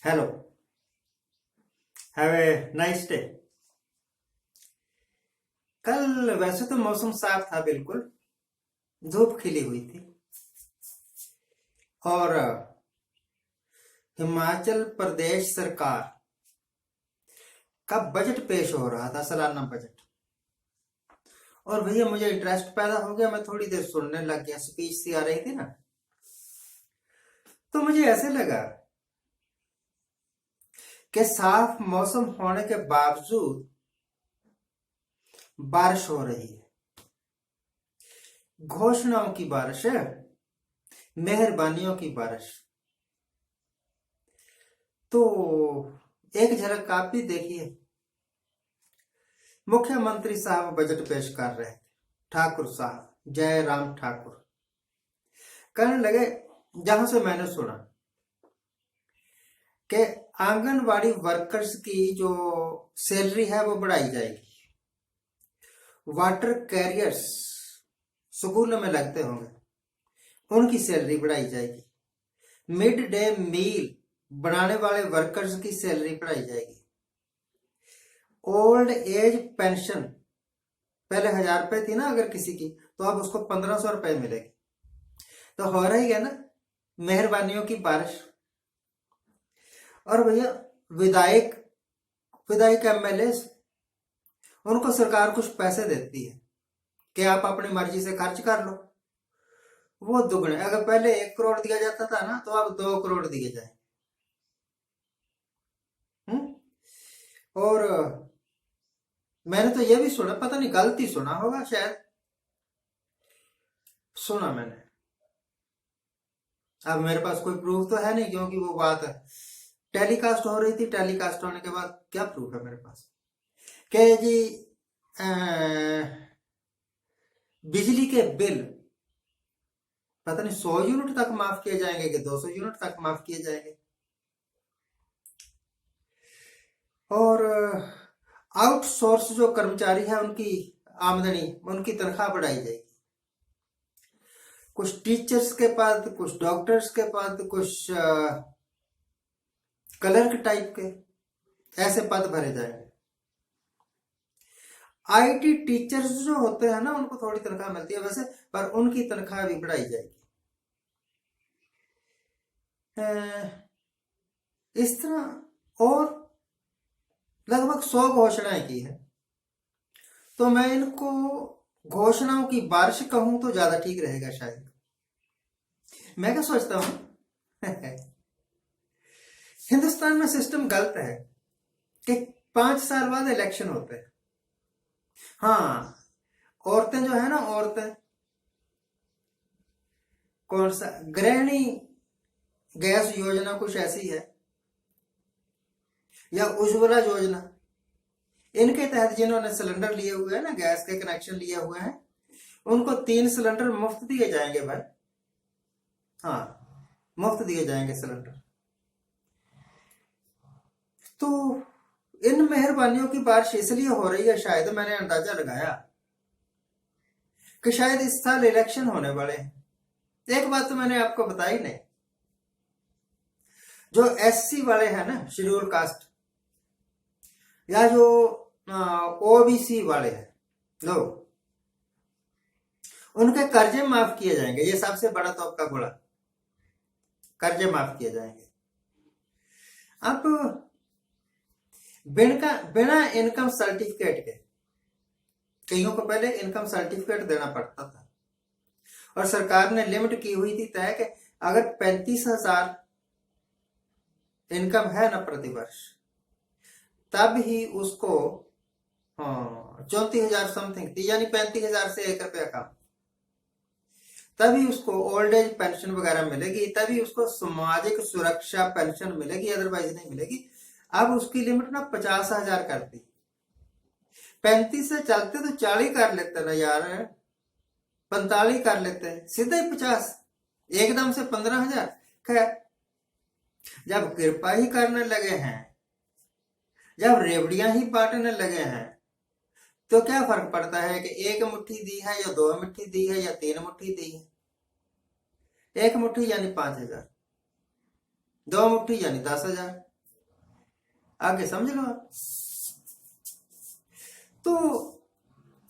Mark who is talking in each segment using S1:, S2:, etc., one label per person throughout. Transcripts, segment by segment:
S1: Hello, have a nice day. कल वैसे तो मौसम साफ था, बिल्कुल धूप खिली हुई थी। और हिमाचल प्रदेश सरकार का बजट पेश हो रहा था, सालाना बजट। और भैया मुझे इंटरेस्ट पैदा हो गया, मैं थोड़ी देर सुनने लग गया। स्पीच सी आ रही थी ना, तो मुझे ऐसे लगा कि साफ मौसम होने के बावजूद बारिश हो रही है। घोषणाओं की बारिश है, मेहरबानियों की बारिश। तो एक झलक आप भी देखिए। मुख्यमंत्री साहब बजट पेश कर रहे थे, ठाकुर साहब जयराम ठाकुर कहने लगे, जहां से मैंने सुना कि आंगनवाड़ी वर्कर्स की जो सैलरी है वो बढ़ाई जाएगी। वाटर कैरियर्स स्कूलों में लगते होंगे, उनकी सैलरी बढ़ाई जाएगी। मिड डे मील बनाने वाले वर्कर्स की सैलरी बढ़ाई जाएगी। ओल्ड एज पेंशन पहले 1,000 रुपए थी ना अगर किसी की, तो अब उसको 1,500 रुपए मिलेगी। तो हो रही है ना मेहरबानियों की बारिश। और भैया विधायक विधायक एमएलए उनको सरकार कुछ पैसे देती है कि आप अपनी मर्जी से खर्च कर लो। वो दुगने, अगर पहले 1 करोड़ दिया जाता था ना, तो अब 2 करोड़ दिए जाए। और मैंने तो ये भी सुना, पता नहीं गलती सुना होगा शायद, सुना मैंने। अब मेरे पास कोई प्रूफ तो है नहीं, क्योंकि वो बात टेलीकास्ट हो रही थी। टेलीकास्ट होने के बाद क्या प्रूफ है मेरे पास कि जी अ, बिजली के बिल पता नहीं 100 यूनिट तक माफ किए जाएंगे कि 200 यूनिट तक माफ किए जाएंगे। और आउटसोर्स जो कर्मचारी है उनकी आमदनी, उनकी तनख्वाह बढ़ाई जाएगी। कुछ टीचर्स के पद, कुछ डॉक्टर्स के पद, कुछ क्लर्क टाइप के ऐसे पद भरे जाएंगे। आईटी टीचर्स जो होते हैं ना, उनको थोड़ी तनख्वाह मिलती है वैसे, पर उनकी तनख्वाह भी बढ़ाई जाएगी। इस तरह और लगभग 100 घोषणाएं की है। तो मैं इनको घोषणाओं की बारिश कहूं तो ज्यादा ठीक रहेगा शायद। मैं क्या सोचता हूं हिंदुस्तान में सिस्टम गलत है कि 5 साल बाद इलेक्शन होते हैं। हाँ, औरतें जो है ना, औरतें कौन सा गृहिणी गैस योजना कुछ ऐसी है, या उज्ज्वला योजना, इनके तहत जिन्होंने सिलेंडर लिए हुए हैं ना, गैस के कनेक्शन लिए हुए हैं, उनको 3 सिलेंडर मुफ्त दिए जाएंगे भाई। हाँ, मुफ्त दिए जाएंगे सिलेंडर। तो इन मेहरबानियों की बारिश इसलिए हो रही है, शायद मैंने अंदाजा लगाया कि शायद इस साल इलेक्शन होने वाले हैं। एक बात तो मैंने आपको बताई नहीं, जो एससी वाले हैं ना, शेड्यूल कास्ट, या जो ओबीसी वाले हैं लोग, उनके कर्जे माफ किए जाएंगे। ये सबसे बड़ा तोप का गोला, कर्जे माफ किए जाएंगे। अब बिना इनकम सर्टिफिकेट के, कईयों को पहले इनकम सर्टिफिकेट देना पड़ता था, और सरकार ने लिमिट की हुई थी तय कि अगर 35,000 इनकम है ना प्रतिवर्ष, तब ही उसको 34,000 समथिंग थी, यानी 35,000 से 1 रुपया कम, तभी उसको ओल्ड एज पेंशन वगैरह मिलेगी, तभी उसको सामाजिक सुरक्षा पेंशन मिलेगी, अदरवाइज नहीं मिलेगी। अब उसकी लिमिट ना 50,000 कर दी। 35 से चलते तो 40 कर लेते ना यार, 45 कर लेते हैं, सीधे 50, एकदम से 15,000। खैर, जब कृपा ही करने लगे हैं, जब रेवड़ियां ही बांटने लगे हैं, तो क्या फर्क पड़ता है कि 1 मुट्ठी दी है या 2 मुट्ठी दी है या 3 मुट्ठी दी है। 1 मुट्ठी यानी 5,000, 2 मुट्ठी यानी 10,000। आगे समझ लो आप। तो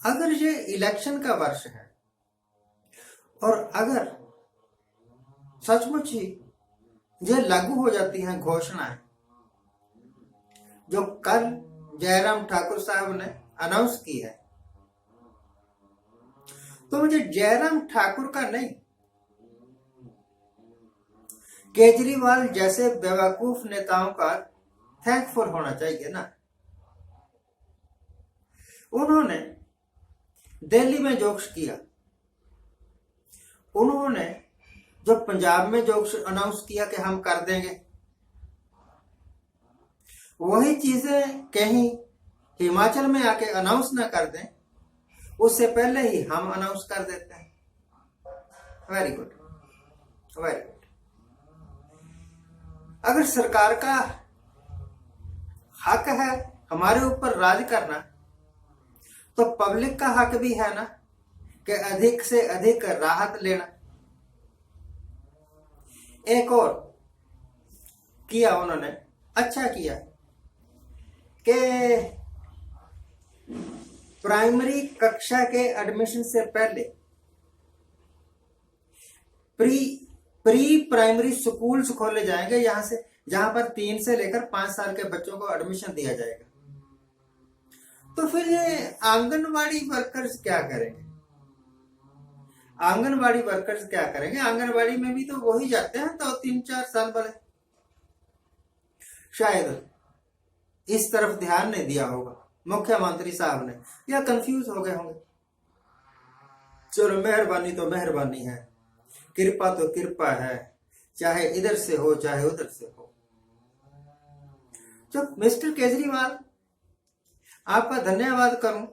S1: अगर ये इलेक्शन का वर्ष है और अगर सचमुच ही ये लागू हो जाती हैं घोषणाएं जो कल जयराम ठाकुर साहब ने अनाउंस की है, तो मुझे जयराम ठाकुर का नहीं, केजरीवाल जैसे बेवकूफ नेताओं का थैंकफुल होना चाहिए ना। उन्होंने दिल्ली में जोक्स किया, उन्होंने जो पंजाब में जोक्स अनाउंस किया कि हम कर देंगे, वही चीजें कहीं हिमाचल में आके अनाउंस ना कर दें, उससे पहले ही हम अनाउंस कर देते हैं। Very good, very good. अगर सरकार का हक है हमारे ऊपर राज करना, तो पब्लिक का हक भी है ना कि अधिक से अधिक राहत लेना। एक और किया उन्होंने, अच्छा किया कि प्राइमरी कक्षा के एडमिशन से पहले प्री प्राइमरी स्कूल्स खोले जाएंगे, यहां से जहां पर 3 से लेकर 5 साल के बच्चों को एडमिशन दिया जाएगा। तो फिर ये आंगनवाड़ी वर्कर्स क्या करेंगे? आंगनवाड़ी वर्कर्स क्या करेंगे? आंगनवाड़ी में भी तो वही जाते हैं, तो 3-4 साल वाले। शायद इस तरफ ध्यान नहीं दिया होगा मुख्यमंत्री साहब ने, या कंफ्यूज हो गए होंगे। चलो, मेहरबानी तो मेहरबानी है, कृपा तो कृपा है, चाहे इधर से हो चाहे उधर से हो। तो मिस्टर केजरीवाल, आपका धन्यवाद करूं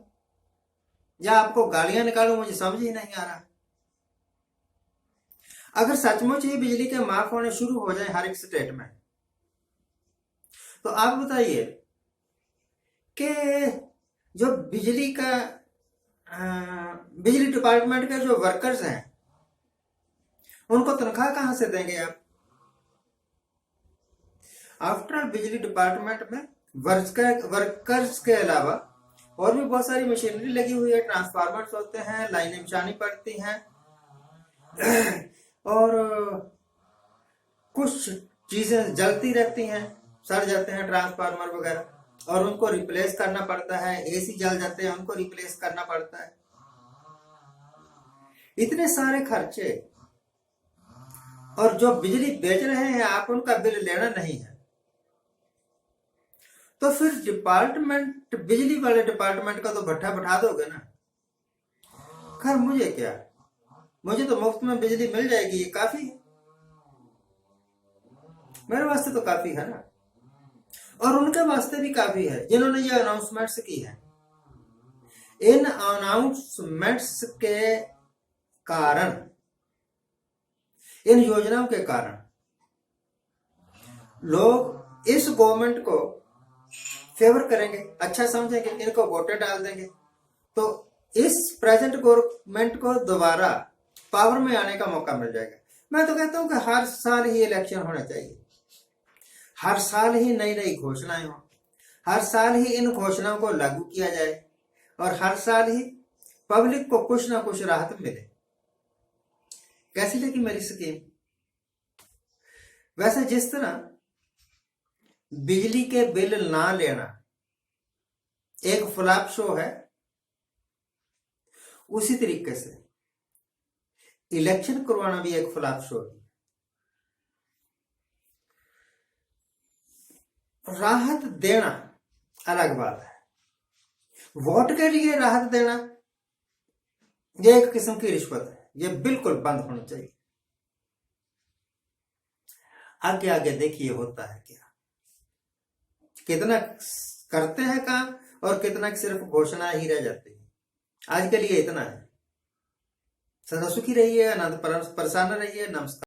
S1: या आपको गालियां निकालूं, मुझे समझ ही नहीं आ रहा। अगर सचमुच ही बिजली के माफ होने शुरू हो जाए हर एक स्टेट में, तो आप बताइए कि जो बिजली डिपार्टमेंट के जो वर्कर्स हैं, उनको तनख्वाह कहां से देंगे आप? आफ्टर बिजली डिपार्टमेंट में वर्कर्स के अलावा और भी बहुत सारी मशीनरी लगी हुई है, ट्रांसफार्मर्स होते हैं, लाइनें बिछानी पड़ती हैं और कुछ चीजें जलती रहती हैं, सड़ जाते हैं ट्रांसफार्मर वगैरह, और उनको रिप्लेस करना पड़ता है। एसी जल जाते हैं, उनको रिप्लेस करना पड़ता है। इतने सारे खर्चे, और जो बिजली बेच रहे हैं आप, उनका बिल लेना नहीं है। तो फिर डिपार्टमेंट, बिजली वाले डिपार्टमेंट का तो भट्ठा बैठा दोगे ना। खैर, मुझे क्या, मुझे तो मुफ्त में बिजली मिल जाएगी, ये काफी है, मेरे वास्ते तो काफी है ना। और उनके वास्ते भी काफी है जिन्होंने ये अनाउंसमेंट्स की है। इन अनाउंसमेंट्स के कारण, इन योजनाओं के कारण लोग इस गवर्नमेंट को फेवर करेंगे, अच्छा समझेंगे, इनको वोटें डाल देंगे। तो इस प्रेजेंट गवर्नमेंट को दोबारा पावर में आने का मौका मिल जाएगा। मैं तो कहता हूं कि हर साल ही इलेक्शन होना चाहिए, हर साल ही नई नई घोषणाएं हो, हर साल ही इन घोषणाओं को लागू किया जाए, और हर साल ही पब्लिक को कुछ ना कुछ राहत मिले। कैसी लगी मेरी स्कीम? वैसे जिस तरह बिजली के बिल ना लेना एक फ्लॉप शो है, उसी तरीके से इलेक्शन करवाना भी एक फ्लॉप शो है। राहत देना अलग बात है, वोट के लिए राहत देना यह एक किस्म की रिश्वत है, यह बिल्कुल बंद होनी चाहिए। आगे आगे देखिए होता है क्या, कितना करते हैं काम और कितना सिर्फ घोषणा ही रह जाती है। आज के लिए इतना है। सदा सुखी रहिए, आनंद परेशान रहिए। नमस्कार।